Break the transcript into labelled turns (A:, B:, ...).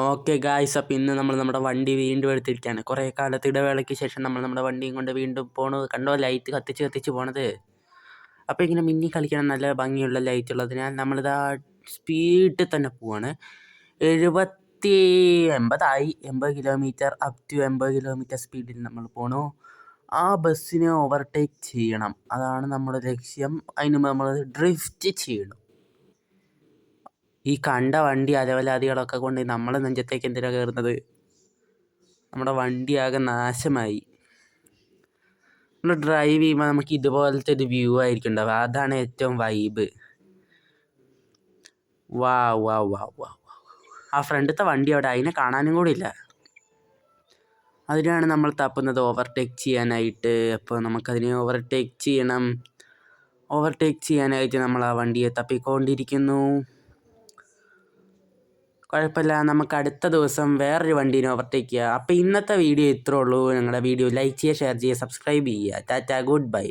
A: Okay guys, അപ്പോൾ ഇന്ന് നമ്മൾ നമ്മുടെ വണ്ടി വീണ്ടും എടുത്തിരിക്കുകയാണ്. കുറേ കാലത്ത് ഇടവേളയ്ക്ക് ശേഷം നമ്മൾ നമ്മുടെ വണ്ടിയും കൊണ്ട് വീണ്ടും പോണത് കണ്ടോ, ലൈറ്റ് കത്തിച്ച് പോണത്. അപ്പോൾ ഇങ്ങനെ മിന്നി കളിക്കണം, നല്ല ഭംഗിയുള്ള ലൈറ്റ് ഉള്ളതിനാൽ നമ്മളിതാ സ്പീഡിൽ തന്നെ പോവാണ്. 80 കിലോമീറ്റർ അപ് ടു 80 കിലോമീറ്റർ സ്പീഡിൽ നമ്മൾ പോണു. ആ ബസ്സിനെ ഓവർടേക്ക് ചെയ്യണം, അതാണ് നമ്മുടെ ലക്ഷ്യം. അതിന് നമ്മൾ ഡ്രിഫ്റ്റ് ചെയ്യണം. ഈ കണ്ട വണ്ടി അലവലാദികളൊക്കെ കൊണ്ട് നമ്മളെ നെഞ്ചത്തേക്ക് എന്തിനാണ് കയറുന്നത്? നമ്മുടെ വണ്ടി ആകെ നാശമായി. നമ്മൾ ഡ്രൈവ് ചെയ്യുമ്പോൾ നമുക്ക് ഇതുപോലത്തെ ഒരു വ്യൂ ആയിരിക്കും ഉണ്ടാവുക, അതാണ് ഏറ്റവും വൈബ്. വാ വാ വാ വാ ആ ഫ്രണ്ടിലത്തെ വണ്ടി അവിടെ, അതിനെ കാണാനും കൂടി ഇല്ല. അതിനാണ് നമ്മൾ തപ്പുന്നത് ഓവർടേക്ക് ചെയ്യാനായിട്ട്. അപ്പോൾ നമുക്കതിനെ ഓവർടേക്ക് ചെയ്യണം. ഓവർടേക്ക് ചെയ്യാനായിട്ട് നമ്മൾ ആ വണ്ടിയെ തപ്പിക്കൊണ്ടിരിക്കുന്നു. കുഴപ്പമില്ല, നമുക്ക് അടുത്ത ദിവസം വേറൊരു വണ്ടീനെ ഓവർടേക്ക് ചെയ്യുക. അപ്പോൾ ഇന്നത്തെ വീഡിയോ ഇത്രേ ഉള്ളൂ. ഞങ്ങളുടെ വീഡിയോ ലൈക്ക് ചെയ്യുക, ഷെയർ ചെയ്യുക, സബ്സ്ക്രൈബ് ചെയ്യുക. Tata, good bye.